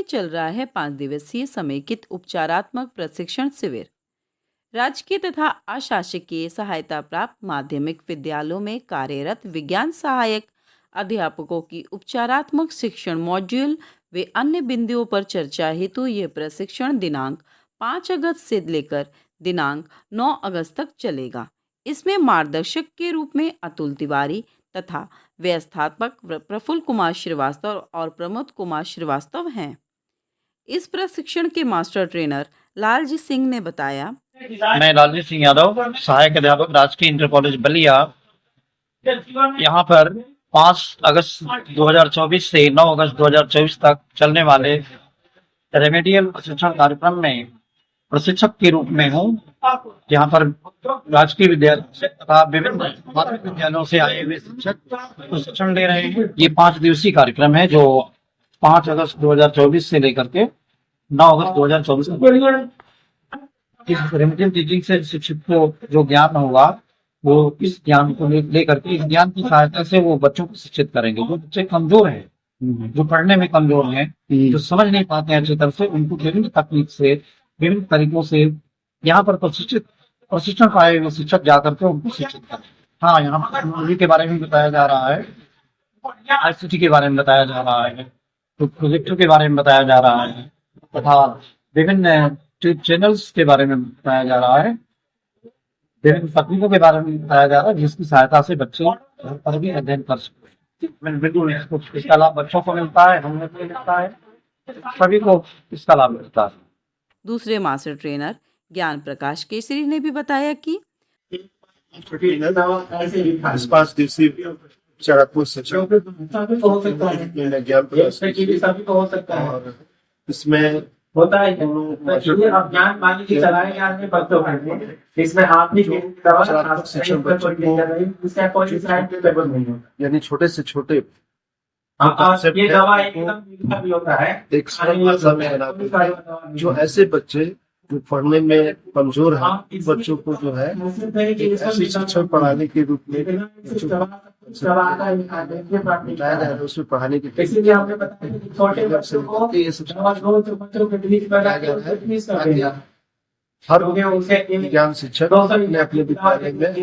चल रहा है 5 दिवसीय समेकित उपचारात्मक प्रशिक्षण शिविर। राजकीय तथा अशासकीय सहायता प्राप्त माध्यमिक विद्यालयों में कार्यरत विज्ञान सहायक अध्यापकों की उपचारात्मक शिक्षण मॉड्यूल व अन्य बिंदुओं पर चर्चा हेतु यह प्रशिक्षण दिनांक 5 अगस्त से लेकर दिनांक 9 अगस्त तक चलेगा। इसमें मार्गदर्शक के रूप में अतुल तिवारी तथा व्यवस्थापक प्रफुल्ल कुमार श्रीवास्तव और प्रमोद कुमार श्रीवास्तव हैं। इस प्रशिक्षण के मास्टर ट्रेनर लालजी सिंह ने बताया, मैं लालजी सिंह यादव, सहायक अध्यापक राजकीय इंटर कॉलेज बलिया। यहाँ पर 5 अगस्त 2024 से 9 अगस्त 2024 तक चलने वाले रेमेडियल प्रशिक्षण कार्यक्रम में प्रशिक्षक के रूप में हूँ। यहाँ पर राजकीय विद्यालय तथा विभिन्न माध्यमिक विद्यालयों से आए हुए शिक्षक प्रशिक्षण ले रहे हैं। ये 5 दिवसीय कार्यक्रम है जो 5 अगस्त 2024 से लेकर के 9 अगस्त 2024 तक। इस रेमेडियल टीचिंग से शिक्षक को जो ज्ञान होगा वो इस ज्ञान को लेकर के इस ज्ञान की सहायता से वो बच्चों को शिक्षित करेंगे। जो बच्चे कमजोर हैं, जो पढ़ने में कमजोर हैं, जो समझ नहीं पाते हैं अच्छी तरह से, उनको विभिन्न तकनीक से, विभिन्न तरीकों से यहाँ पर प्रशिक्षण पाए हुए शिक्षक जाकर के उनको शिक्षित करें। हाँ, यहाँ पर टेक्नोलॉजी के बारे में बताया जा रहा है, ICT के बारे में बताया जा रहा है, तो प्रोजेक्टर के बारे में बताया जा रहा है तथा विभिन्न चैनल्स के बारे में बताया जा रहा है, विभिन्न तकनीकों के बारे में बताया जा रहा है, जिसकी सहायता से बच्चे घर पर भी अध्ययन कर सकते हैं। बिल्कुल इसका लाभ बच्चों को मिलता है, हमें को मिलता है, सभी को इसका लाभ मिलता है। दूसरे मास्टर ट्रेनर ज्ञान प्रकाश केसरी ने भी बताया कि इस 5 दिवसीय उपचारात्मक शिक्षण ज्ञान प्रकाश और इसमें होता है अब ज्ञान पानी की चलाए जाने बच्चों के इसमें आप भी शिक्षण बच्चों को यानी छोटे से छोटे ये दवा एकदम भी होता है एक समय जो ऐसे बच्चे जो पढ़ने में कमजोर हैं, बच्चों को जो है ऐसी शिक्षण पढ़ाने के रूप में बताया जाए, उसमें पढ़ाने की इसीलिए हमने बताया कि छोटे बच्चों को ये बच्चों के बीच में हर ज्ञान शिक्षक अपने अपने विद्यालय में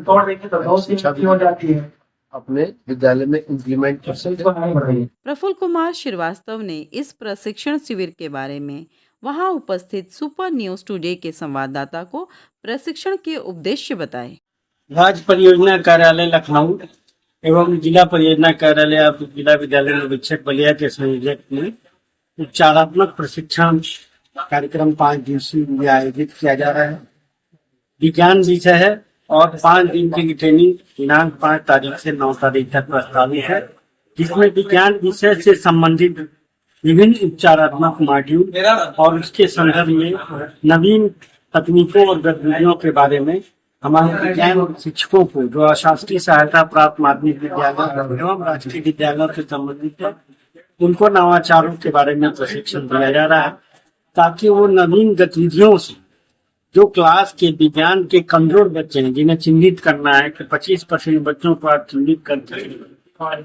तोड़ देंगे तो बहुत सी हो जाती है, अपने विद्यालय में इम्प्लीमेंट कर सकते हैं। प्रफुल्ल कुमार श्रीवास्तव ने इस प्रशिक्षण शिविर के बारे में वहां उपस्थित सुपर न्यूज टुडे के संवाददाता को प्रशिक्षण के उद्देश्य बताए। राज्य परियोजना कार्यालय लखनऊ एवं जिला परियोजना कार्यालय जिला विद्यालय निरीक्षक बलिया के संयोजक में उपचारात्मक प्रशिक्षण कार्यक्रम 5 दिवसीय आयोजित किया जा रहा है। विज्ञान विषय है और 5 दिन की ट्रेनिंग दिनांक 5 तारीख से 9 तारीख तक प्रस्तावित है, जिसमें विज्ञान विषय से संबंधित विभिन्न उपचारात्मक मॉड्यूल और उसके संदर्भ में नवीन तकनीकों और गतिविधियों के बारे में हमारे विज्ञान शिक्षकों को जो अशासकीय सहायता प्राप्त माध्यमिक विद्यालय एवं राजकीय विद्यालयों से संबंधित है, उनको नवाचारों के बारे में प्रशिक्षण दिया जा रहा है, ताकि वो नवीन गतिविधियों से जो क्लास के विज्ञान के कमजोर बच्चे हैं, जिन्हें चिन्हित करना है कि 25% बच्चों को आप चिन्हित करके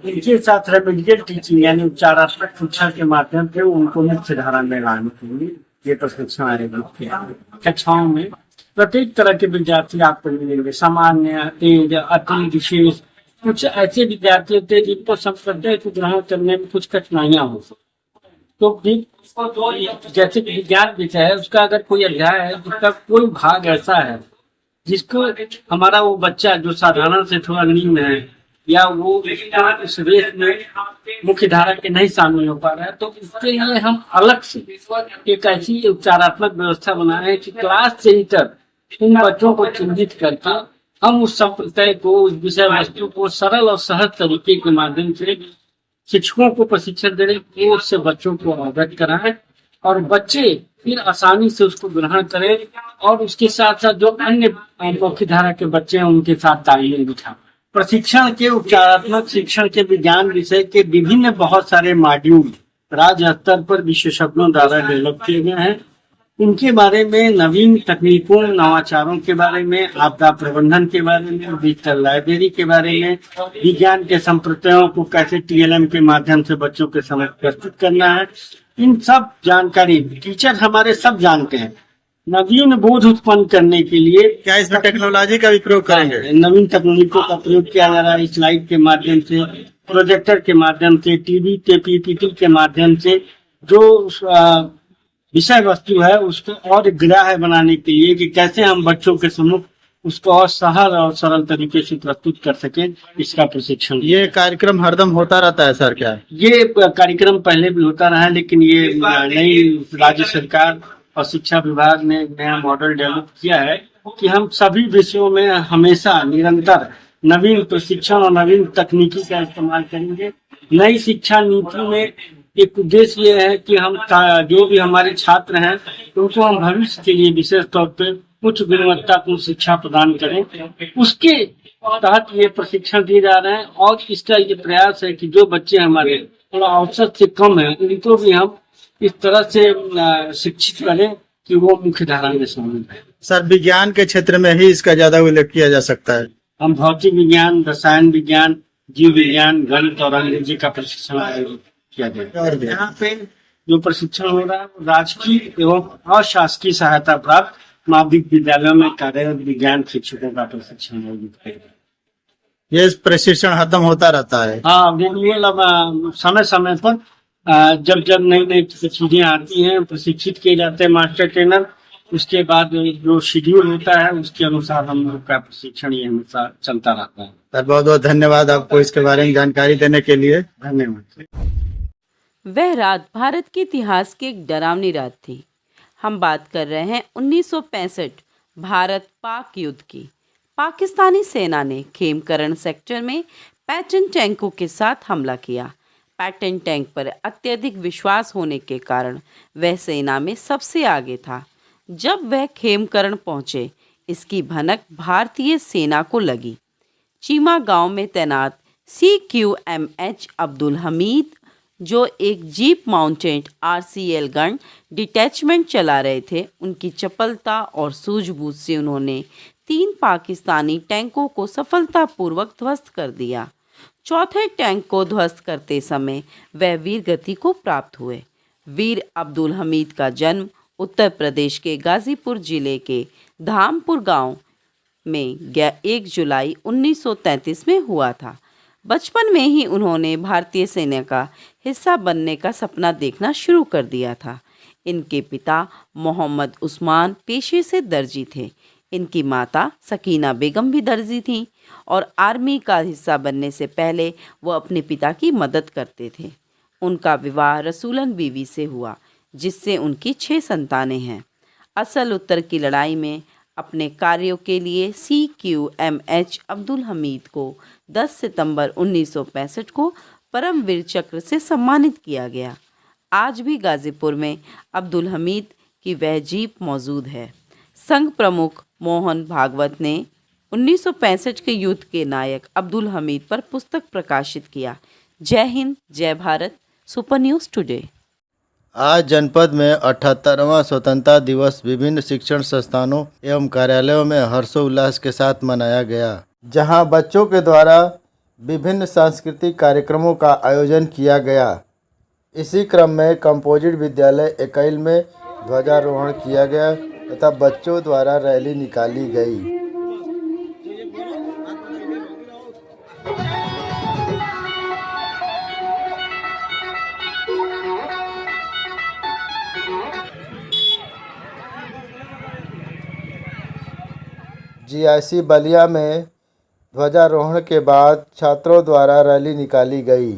इनके साथ रेमेडियल टीचिंग यानी उपचारात्मक शिक्षा के माध्यम से उनको मुख्य धारा में लाने के लिए ये प्रशिक्षण आयोजित किया। कक्षाओं में प्रत्येक तरह के विद्यार्थी आपको मिलेंगे, सामान्य, तेज, अति विशेष। कुछ ऐसे विद्यार्थी होते हैं जिनको संप्रदाय को ग्रहण करने में कुछ कठिनाइयां हो सकती, तो जैसे विज्ञान विषय है, उसका अगर कोई अध्याय है, उसका कोई भाग ऐसा है जिसको हमारा वो बच्चा जो साधारण से थोड़ा निम्न है या वो इस रेस में मुख्य धारा के नहीं शामिल हो पा रहा है, तो इसके लिए हम अलग से एक ऐसी उपचारात्मक व्यवस्था बनाए हैं कि क्लास सेंटर उन बच्चों को चिन्हित करके हम उस संप्रदाय को, उस विषय वस्तु को सरल और सहज तरीके के माध्यम से शिक्षकों को प्रशिक्षण देने की ओर से बच्चों को अवगत कराएं और बच्चे फिर आसानी से उसको ग्रहण करें और उसके साथ साथ जो अन्य मुख्य धारा के बच्चे हैं उनके साथ तालमेल बिठाएं। प्रशिक्षण के उपचारात्मक शिक्षण के विज्ञान विषय के विभिन्न बहुत सारे मॉड्यूल राज्य स्तर पर विशेषज्ञों द्वारा डेवलप किए गए हैं इनके बारे में, नवीन तकनीकों, नवाचारों के बारे में, आपदा प्रबंधन के बारे में, डिजिटल लाइब्रेरी के बारे में, विज्ञान के संप्रदायों को कैसे TLM के माध्यम से बच्चों के समक्ष प्रस्तुत करना है, इन सब जानकारी टीचर हमारे सब जानते हैं। नवीन बोध उत्पन्न करने के लिए क्या इसमें टेक्नोलॉजी का भी प्रयोग करेंगे? नवीन तकनीकों का प्रयोग किया जा रहा है। स्लाइड के माध्यम से, प्रोजेक्टर के माध्यम से, टीवी के PPT के माध्यम से जो विषय वस्तु है उसको और ग्राह्य बनाने के लिए कि कैसे हम बच्चों के सम्मुख उसको और सहज और सरल तरीके से प्रस्तुत कर सकें, इसका प्रशिक्षण। ये कार्यक्रम हरदम होता रहता है सर क्या? ये कार्यक्रम पहले भी होता रहा है, लेकिन ये नई राज्य सरकार और शिक्षा विभाग ने नया मॉडल डेवलप किया है कि हम सभी विषयों में हमेशा निरंतर नवीन प्रशिक्षण और नवीन तकनीकी का इस्तेमाल करेंगे। नई शिक्षा नीति में एक उद्देश्य ये है कि हम जो भी हमारे छात्र हैं उनको हम भविष्य के लिए विशेष तौर पे उच्च गुणवत्तापूर्ण शिक्षा प्रदान करें। उसके तहत ये प्रशिक्षण दिए जा रहे हैं और इसका ये प्रयास है कि जो बच्चे हमारे थोड़ा औसत से कम है उनको भी हम इस तरह से शिक्षित करें कि वो मुख्य धारा में शामिल है। सर विज्ञान के क्षेत्र में ही इसका ज्यादा उल्लेख किया जा सकता है। हम भौतिक विज्ञान, रसायन विज्ञान, जीव विज्ञान, गणित और अंग्रेजी का प्रशिक्षण आयोजित किया गया। यहाँ पे जो प्रशिक्षण हो रहा है वो राजकीय एवं अशासकीय सहायता प्राप्त माध्यमिक विद्यालयों में कार्यरत विज्ञान शिक्षकों का प्रशिक्षण आयोजित किया गया। ये प्रशिक्षण हरदम होता रहता है। हाँ, रिन्यूअल समय समय पर जब जब नई नई चीजें आती हैं प्रशिक्षित किए जाते हैं मास्टर ट्रेनर। उसके बाद जो शेड्यूल होता है उसके अनुसार हम लोग का प्रशिक्षण ये हमेशा चलता रहता है। सर बहुत बहुत धन्यवाद आपको इसके बारे में जानकारी देने के लिए। धन्यवाद। वह रात भारत के इतिहास की एक डरावनी रात थी। हम बात कर रहे हैं 1965 भारत पाक युद्ध की। पाकिस्तानी सेना ने खेमकरण सेक्टर में पैटर्न टैंकों के साथ हमला किया। पैटर्न टैंक पर अत्यधिक विश्वास होने के कारण वह सेना में सबसे आगे था। जब वह खेमकरण पहुंचे, इसकी भनक भारतीय सेना को लगी। चीमा गांव में तैनात CQMH अब्दुल हमीद, जो एक jeep mounted RCL gun detachment चला रहे थे, उनकी चपलता और सूझबूझ से उन्होंने 3 पाकिस्तानी टैंकों को सफलतापूर्वक ध्वस्त कर दिया। चौथे टैंक को ध्वस्त करते समय वह वीर गति को प्राप्त हुए। वीर अब्दुल हमीद का जन्म उत्तर प्रदेश के गाजीपुर जिले के धामपुर गांव में 1 जुलाई 1933 में हुआ था। बचपन में ही उन्होंने भारतीय सेना का हिस्सा बनने का सपना देखना शुरू कर दिया था। इनके पिता मोहम्मद उस्मान पेशे से दर्जी थे। इनकी माता सकीना बेगम भी दर्जी थीं और आर्मी का हिस्सा बनने से पहले वो अपने पिता की मदद करते थे। उनका विवाह रसूलन बीवी से हुआ, जिससे उनकी 6 संतानें हैं। असल उत्तर की लड़ाई में अपने कार्यों के लिए CQMH अब्दुल हमीद को 10 सितंबर 1965 को परमवीर चक्र से सम्मानित किया गया। आज भी गाजीपुर में अब्दुल हमीद की वह जीप मौजूद है। संघ प्रमुख मोहन भागवत ने 1965 के युद्ध के नायक अब्दुल हमीद पर पुस्तक प्रकाशित किया। जय हिंद, जय भारत। Super news today. आज जनपद में 78वां स्वतंत्रता दिवस विभिन्न शिक्षण संस्थानों एवं कार्यालयों में हर्षोल्लास के साथ मनाया गया, जहां बच्चों के द्वारा विभिन्न सांस्कृतिक कार्यक्रमों का आयोजन किया गया। इसी क्रम में कंपोजिट विद्यालय एकैल में ध्वजारोहण किया गया तथा बच्चों द्वारा रैली निकाली गई। GIC बलिया में ध्वजारोहण के बाद छात्रों द्वारा रैली निकाली गई।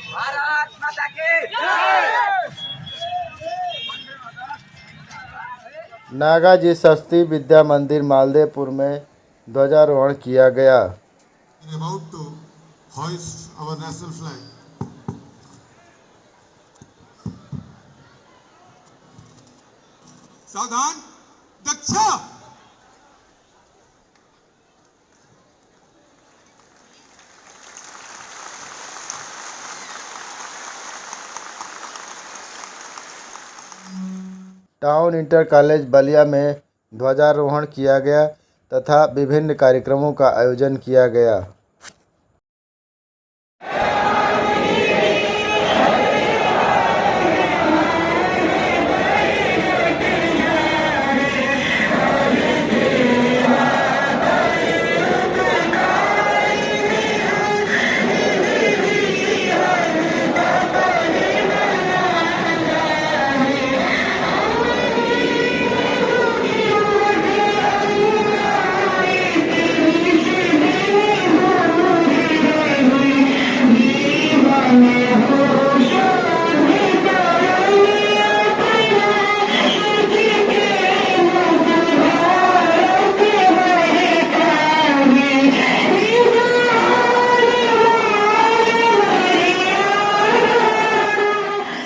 भारत माता की नागाजी सरस्वती विद्या मंदिर मालदेपुर में ध्वजारोहण किया गया। About to hoist our national flag. सावधान, Daksha. Town inter college Ballia में ध्वजारोहण किया गया तथा विभिन्न कार्यक्रमों का आयोजन किया गया।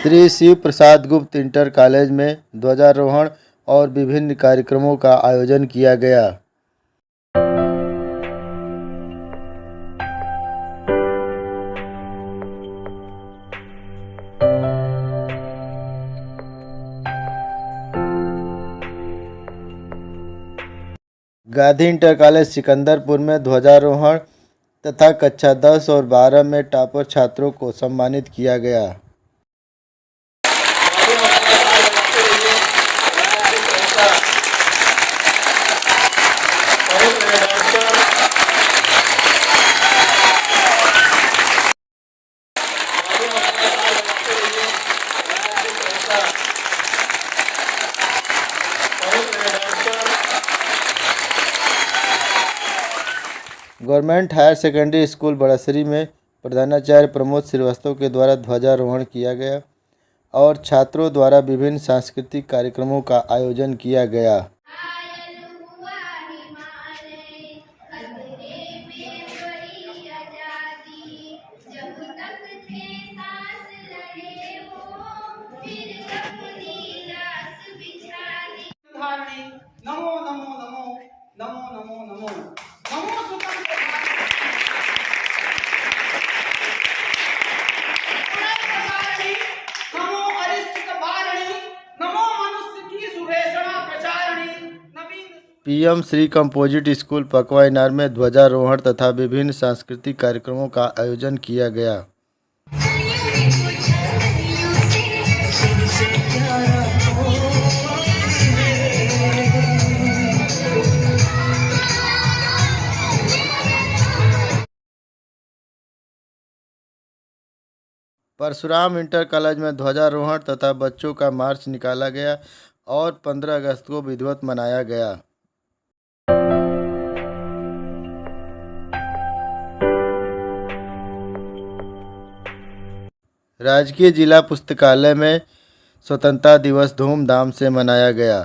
श्री शिव प्रसाद गुप्त इंटर कॉलेज में ध्वजारोहण और विभिन्न कार्यक्रमों का आयोजन किया गया। गांधी इंटर कॉलेज सिकंदरपुर में ध्वजारोहण तथा कक्षा 10 और 12 में टॉपर छात्रों को सम्मानित किया गया। गवर्नमेंट हायर सेकेंडरी स्कूल बड़ासरी में प्रधानाचार्य प्रमोद श्रीवास्तव के द्वारा ध्वजारोहण किया गया और छात्रों द्वारा विभिन्न सांस्कृतिक कार्यक्रमों का आयोजन किया गया। नमो नमो नमो नमो नमो नमो नमो स्वतंत्र भारत नमो अरिष्ट वारिणी नमो मनुष्य की सुरेषणा प्रचारिणी नवीन पीएम श्री कंपोजिट स्कूल पकवा इनार में ध्वजारोहण तथा विभिन्न सांस्कृतिक कार्यक्रमों का आयोजन किया गया। परशुराम इंटर कॉलेज में ध्वजारोहण तथा बच्चों का मार्च निकाला गया और 15 अगस्त को विधिवत मनाया गया। राजकीय जिला पुस्तकालय में स्वतंत्रता दिवस धूमधाम से मनाया गया।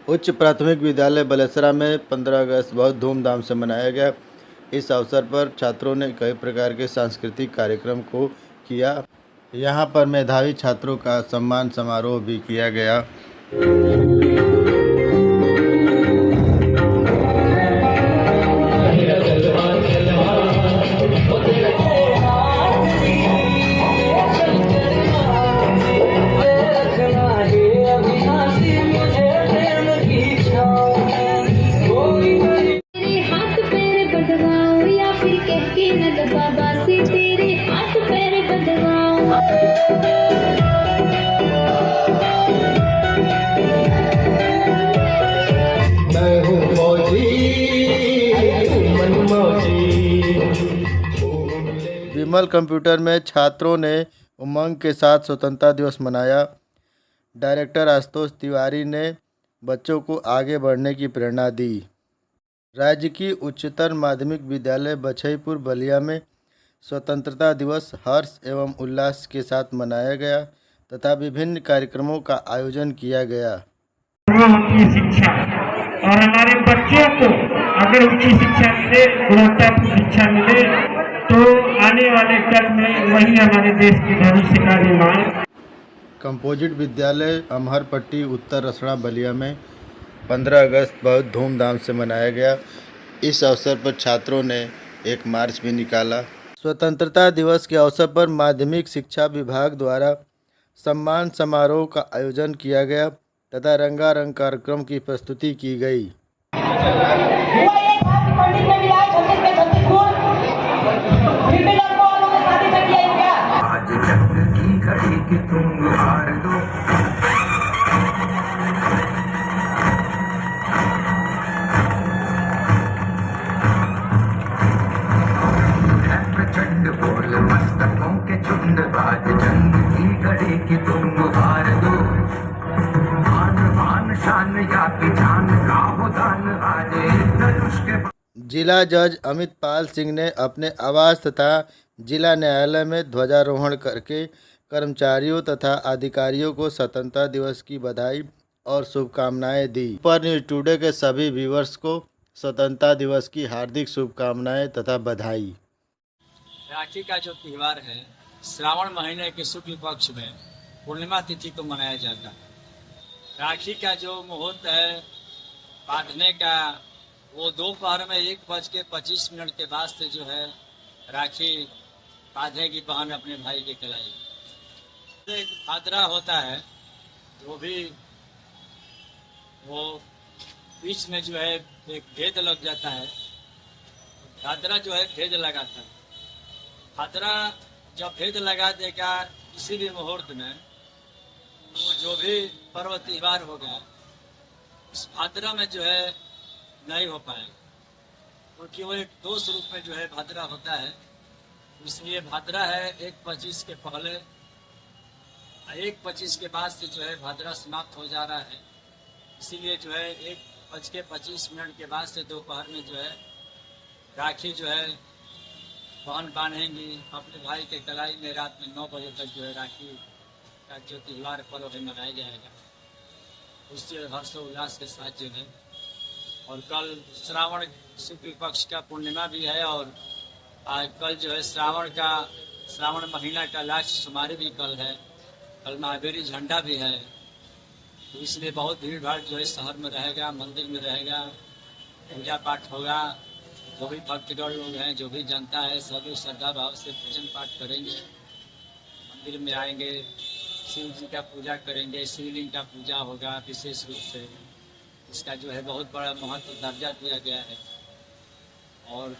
उच्च प्राथमिक विद्यालय बलेसरा में 15 अगस्त बहुत धूमधाम से मनाया गया। इस अवसर पर छात्रों ने कई प्रकार के सांस्कृतिक कार्यक्रम को किया। यहाँ पर मेधावी छात्रों का सम्मान समारोह भी किया गया। विमल कंप्यूटर में छात्रों ने उमंग के साथ स्वतंत्रता दिवस मनाया। डायरेक्टर आशुतोष तिवारी ने बच्चों को आगे बढ़ने की प्रेरणा दी। राज्य की उच्चतर माध्यमिक विद्यालय बछईपुर बलिया में स्वतंत्रता दिवस हर्ष एवं उल्लास के साथ मनाया गया तथा विभिन्न कार्यक्रमों का आयोजन किया गया। की शिक्षा और हमारे बच्चों को अगर उच्च शिक्षा मिले, गुणवत्तापूर्ण शिक्षा मिले तो आने वाले कल में वही हमारे देश के भविष्य का निर्माण। कंपोजिट विद्यालय अमहरपट्टी उत्तर रसड़ा बलिया में 15 अगस्त बहुत धूमधाम से मनाया गया। इस अवसर पर छात्रों ने एक मार्च भी निकाला। स्वतंत्रता दिवस के अवसर पर माध्यमिक शिक्षा विभाग द्वारा सम्मान समारोह का आयोजन किया गया तथा रंगारंग कार्यक्रम की प्रस्तुति की गई। जिला जज अमित पाल सिंह ने अपने आवास तथा जिला न्यायालय में ध्वजारोहण करके कर्मचारियों तथा अधिकारियों को स्वतंत्रता दिवस की बधाई और शुभकामनाएं दी। सुपर न्यूज़ टुडे के सभी व्यूअर्स को स्वतंत्रता दिवस की हार्दिक शुभकामनाएं तथा बधाई। राखी का जो त्यौहार है श्रावण महीने के शुक्ल पक्ष में पूर्णिमा तिथि को मनाया जाता है। राखी का जो मुहूर्त है बांधने का वो दोपहर में 1:25 के बाद से जो है राखी बांधेगी बहन अपने भाई के कलाई। एक भादरा होता है वो भी वो बीच में जो है एक भेद लग जाता है। भादरा जो है भेद लगाता है। भादरा जब भेद लगा देगा किसी भी मुहूर्त में वो जो भी पर्व त्यौहार होगा इस भादरा में जो है नहीं हो पाएगा क्योंकि वो एक दोष रूप में जो है भादरा होता है। इसलिए भादरा है 1:25 के पहले 1:25 के बाद से जो है भादरा समाप्त हो जा रहा है। इसीलिए जो है 1:25 के बाद से दोपहर में जो है राखी जो है बहन बांधेंगी अपने भाई के कलाई में। रात में 9 बजे तक जो है राखी का जो त्यौहार पर्व है मनाया जाएगा उससे हर्षोल्लास के साथ जो है। और कल श्रावण शुक्ल पक्ष का पूर्णिमा भी है और आज कल जो है श्रावण महीना का लास्ट सोमवार भी कल है। कल महावीरी झंडा भी है तो इसलिए बहुत भीड़ भाड़ जो है शहर में रहेगा, मंदिर में रहेगा, पूजा पाठ होगा। जो भी भक्तगण लोग हैं, जो भी जनता है, सभी श्रद्धा भाव से पूजन पाठ करेंगे, मंदिर में आएंगे, शिव जी का पूजा करेंगे, शिवलिंग का पूजा होगा विशेष रूप से। इसका जो है बहुत बड़ा महत्व दर्जा दिया गया है और